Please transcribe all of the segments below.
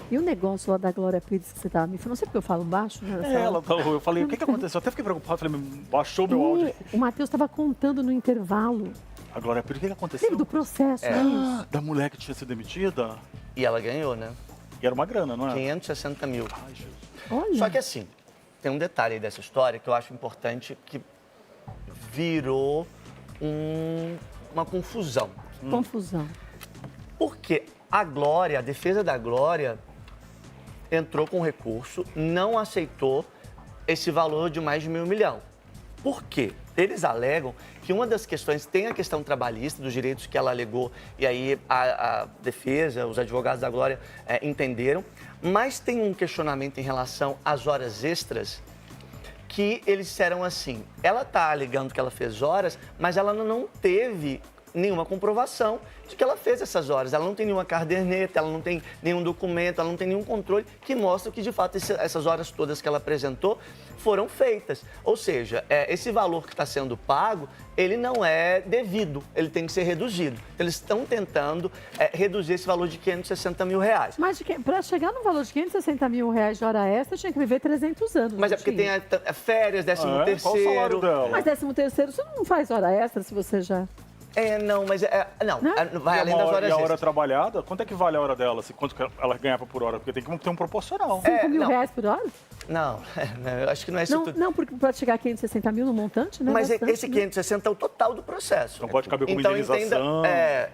E o negócio lá da Glória Pires que você estava me falando, não sei porque eu falo baixo, né? Eu falei, o que aconteceu? Eu até fiquei preocupado, falei, baixou meu áudio. O Matheus estava contando no intervalo. A Glória Pires, o que aconteceu? Lembra do processo, isso? Da mulher que tinha sido demitida? E ela ganhou, né? E era uma grana, não é? 560 mil. Ai, Jesus. Olha. Só que assim, tem um detalhe aí dessa história que eu acho importante, que virou uma confusão. Confusão. Porque a Glória, a defesa da Glória, entrou com recurso, não aceitou esse valor de mais de R$1 milhão. Por quê? Eles alegam que uma das questões tem a questão trabalhista, dos direitos que ela alegou, e aí a defesa, os advogados da Glória entenderam, mas tem um questionamento em relação às horas extras, que eles disseram assim, ela está alegando que ela fez horas, mas ela não teve nenhuma comprovação de que ela fez essas horas. Ela não tem nenhuma caderneta, ela não tem nenhum documento, ela não tem nenhum controle que mostra que, de fato, essas horas todas que ela apresentou foram feitas. Ou seja, esse valor que está sendo pago, ele não é devido, ele tem que ser reduzido. Então, eles estão tentando reduzir esse valor de R$560 mil. Mas para chegar no valor de R$560 mil de hora extra, tinha que viver 300 anos. Mas é porque tem férias, 13º. Qual o salário dela? Mas 13º, você não faz hora extra se você já... Não, mas vai além das horas E a hora extras. trabalhada? Quanto é que vale a hora dela? Assim, quanto que ela ganhava por hora? Porque tem que ter um proporcional. R$5 mil por hora? Não, eu acho que não é isso tudo. Não, porque para chegar a 560 mil no montante, né? Mas bastante, esse 560 é o total do processo. Não pode caber como Então, indenização.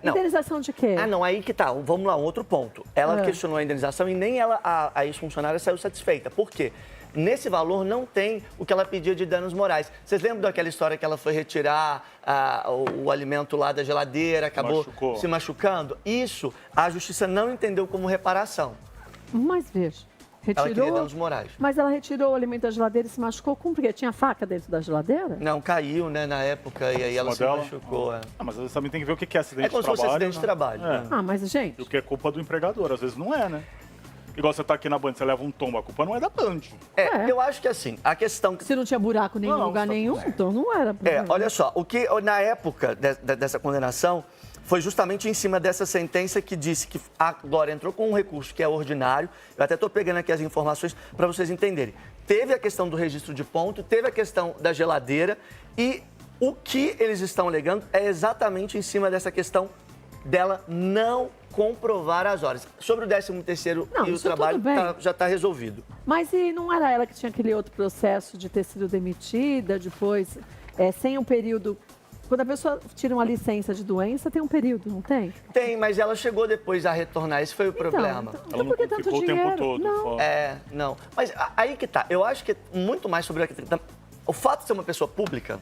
não. Indenização de quê? Não, aí que tá. Vamos lá, um outro ponto. Ela questionou a indenização e nem ela, a ex-funcionária, saiu satisfeita. Por quê? Nesse valor não tem o que ela pedia de danos morais. Vocês lembram daquela história que ela foi retirar o alimento lá da geladeira, acabou se machucando? Isso a justiça não entendeu como reparação. Mas veja, Ela queria danos morais. Mas ela retirou o alimento da geladeira e se machucou com porque tinha faca dentro da geladeira? Não, caiu, né, na época, e aí ela se machucou. Mas às vezes também tem que ver o que é acidente de como trabalho. se fosse acidente de trabalho. Mas, gente... E o que é culpa do empregador, às vezes não é, né? Igual você tá aqui na Band, você leva um tombo, a culpa não é da Band. Eu acho que assim, a questão... Se não tinha buraco em lugar nenhum, então não era. Olha só, o que na época dessa condenação foi justamente em cima dessa sentença que disse que a Glória entrou com um recurso que é ordinário. Eu até estou pegando aqui as informações para vocês entenderem. Teve a questão do registro de ponto, teve a questão da geladeira e o que eles estão alegando é exatamente em cima dessa questão dela não comprovar as horas. Sobre o 13º e o trabalho, já está resolvido. Mas e não era ela que tinha aquele outro processo de ter sido demitida, depois, sem um período... Quando a pessoa tira uma licença de doença, tem um período, não tem? Tem, mas ela chegou depois a retornar, esse foi o problema. Ela não ficou o tempo todo. Não. Não. Mas aí que tá, eu acho que é muito mais sobre o fato de ser uma pessoa pública,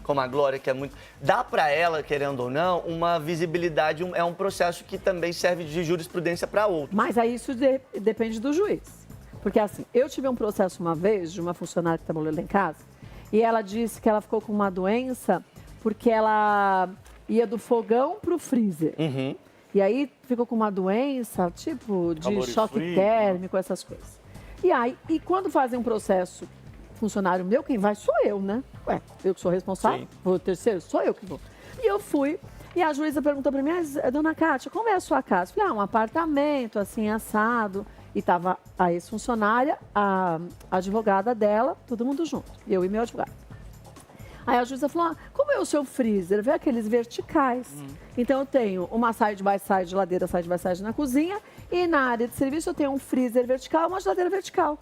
como a Glória, que é muito... Dá para ela, querendo ou não, uma visibilidade, é um processo que também serve de jurisprudência para outros. Mas aí isso depende do juiz. Porque assim, eu tive um processo uma vez de uma funcionária que trabalhou lá em casa e ela disse que ela ficou com uma doença porque ela ia do fogão para o freezer. E aí ficou com uma doença, tipo, de choque térmico, essas coisas. E quando fazem um processo funcionário meu, quem vai sou eu, né? Eu que sou responsável, o terceiro, sou eu que vou. E eu fui, e a juíza perguntou para mim, dona Cátia, como é a sua casa? Eu falei, um apartamento, assim, assado. E tava a ex-funcionária, a advogada dela, todo mundo junto, eu e meu advogado. Aí a juíza falou, como é o seu freezer? Vê aqueles verticais. Então eu tenho uma side-by-side, geladeira side-by-side na cozinha, e na área de serviço eu tenho um freezer vertical e uma geladeira vertical.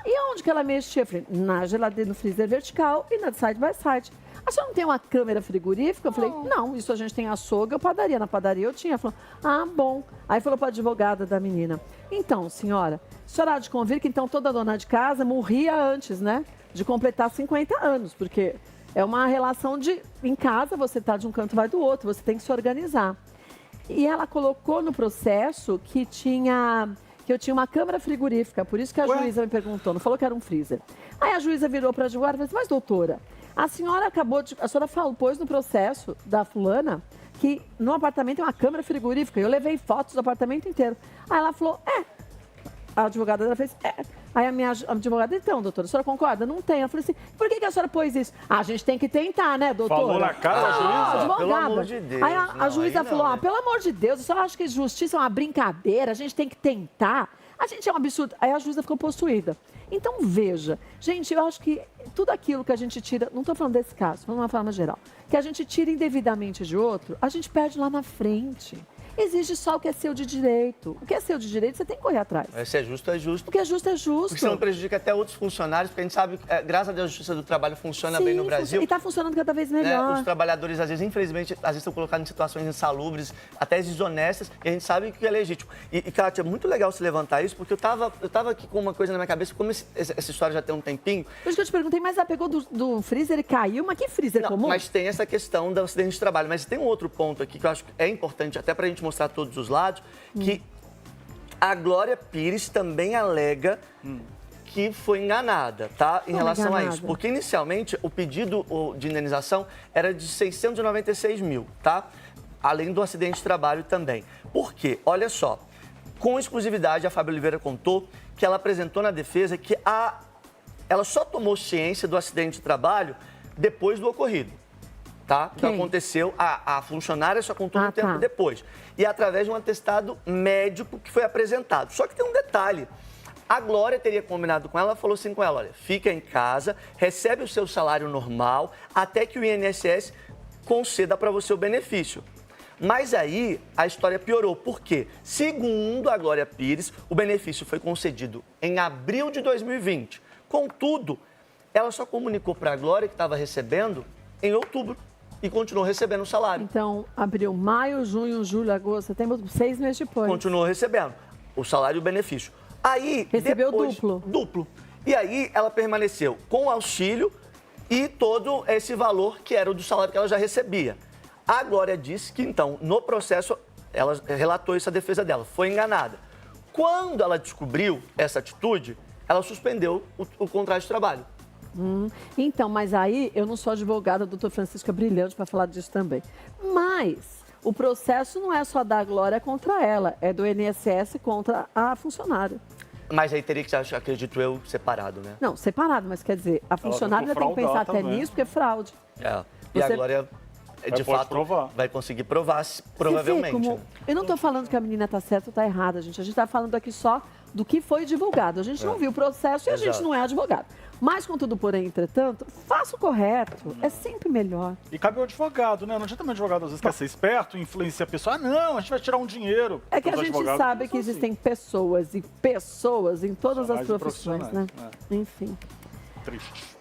E aonde que ela mexia? Eu falei, na geladeira, no freezer vertical e na side by side. A senhora não tem uma câmera frigorífica? Eu falei, não, isso a gente tem açougue, padaria. Na padaria eu tinha. Ela falou, bom. Aí falou para a advogada da menina, então, senhora, a senhora há de convir que então toda dona de casa morria antes, né? De completar 50 anos, porque é uma relação de, em casa, você tá de um canto, vai do outro, você tem que se organizar. E ela colocou no processo que eu tinha uma câmara frigorífica, por isso que a juíza me perguntou, não falou que era um freezer. Aí a juíza virou para a advogada e falou assim, mas doutora, a senhora pôs no processo da fulana que no apartamento tem uma câmara frigorífica, eu levei fotos do apartamento inteiro. Aí ela falou, a advogada dela fez, Aí a minha advogada, então, doutora, a senhora concorda? Não tem. Eu falei assim, por que a senhora pôs isso? Ah, a gente tem que tentar, né, doutora? Falou na cara da juíza? Advogada. Pelo amor de Deus. Aí a Não, juíza aí não, falou, né? pelo amor de Deus, a senhora acha que justiça é uma brincadeira, a gente tem que tentar. A gente é um absurdo. Aí a juíza ficou possuída. Então, veja, gente, eu acho que tudo aquilo que a gente tira, não estou falando desse caso, falando de uma forma geral, que a gente tira indevidamente de outro, a gente perde lá na frente. Exige só o que é seu de direito. O que é seu de direito, você tem que correr atrás. Se é justo, é justo. O que é justo, é justo. Porque senão prejudica até outros funcionários, porque a gente sabe, graças a Deus, a Justiça do Trabalho funciona bem no Brasil. E está funcionando cada vez Né? melhor. Os trabalhadores, às vezes, infelizmente, às vezes estão colocados em situações insalubres, até desonestas, e a gente sabe que é legítimo. E Kátia, é muito legal se levantar isso, porque eu tava aqui com uma coisa na minha cabeça, como essa história já tem um tempinho. Por isso que eu te perguntei, mas ela pegou do freezer e caiu? Mas que freezer Não, comum? mas tem essa questão do acidente de trabalho. Mas tem um outro ponto aqui que eu acho que é importante, até para a gente mostrar todos os lados, que a Glória Pires também alega que foi enganada, tá? Em Como relação a enganada? isso. Porque inicialmente o pedido de indenização era de 696 mil, tá? Além do acidente de trabalho também. Por quê? Olha só, com exclusividade a Fábio Oliveira contou que ela apresentou na defesa que ela só tomou ciência do acidente de trabalho depois do ocorrido. Tá? Então Quem? aconteceu, a funcionária só contou um tempo tá. depois. E através de um atestado médico que foi apresentado. Só que tem um detalhe. A Glória teria combinado com ela, falou assim com ela, olha, fica em casa, recebe o seu salário normal, até que o INSS conceda para você o benefício. Mas aí a história piorou, porque, segundo a Glória Pires, o benefício foi concedido em abril de 2020. Contudo, ela só comunicou para a Glória que estava recebendo em outubro e continuou recebendo o salário. Então, abril, maio, junho, julho, agosto, setembro, 6 meses depois. Continuou recebendo o salário e o benefício. Aí, Recebeu depois, duplo. Duplo. E aí ela permaneceu com o auxílio e todo esse valor que era o do salário que ela já recebia. A Glória disse que, então, no processo, ela relatou isso à defesa dela, foi enganada. Quando ela descobriu essa atitude, ela suspendeu o contrato de trabalho. Então, mas aí eu não sou advogada, o doutor Francisco é brilhante para falar disso também. Mas o processo não é só da Glória contra ela, é do INSS contra a funcionária. Mas aí teria que ser, acredito eu, separado, né? Não, separado, mas quer dizer, a funcionária ainda tem que pensar até também. nisso, porque é fraude. É. E a Você- Glória, de pode fato, provar. vai conseguir provar, Você vê provavelmente. como- Eu não estou falando que a menina está certa ou está errada, gente. A gente está falando aqui só do que foi divulgado. A gente não viu o processo e a gente Exato. não é advogado. Mas, contudo, porém, entretanto, faça o correto. É sempre melhor. E cabe ao advogado, né? Não adianta também o advogado, às vezes, quer ser esperto, influenciar a pessoa. Ah, não, a gente vai tirar um dinheiro. É que a Os gente advogados sabe não que são existem pessoas e pessoas em todas as Profissionais e profissões, né? profissionais, Enfim. assim. Triste.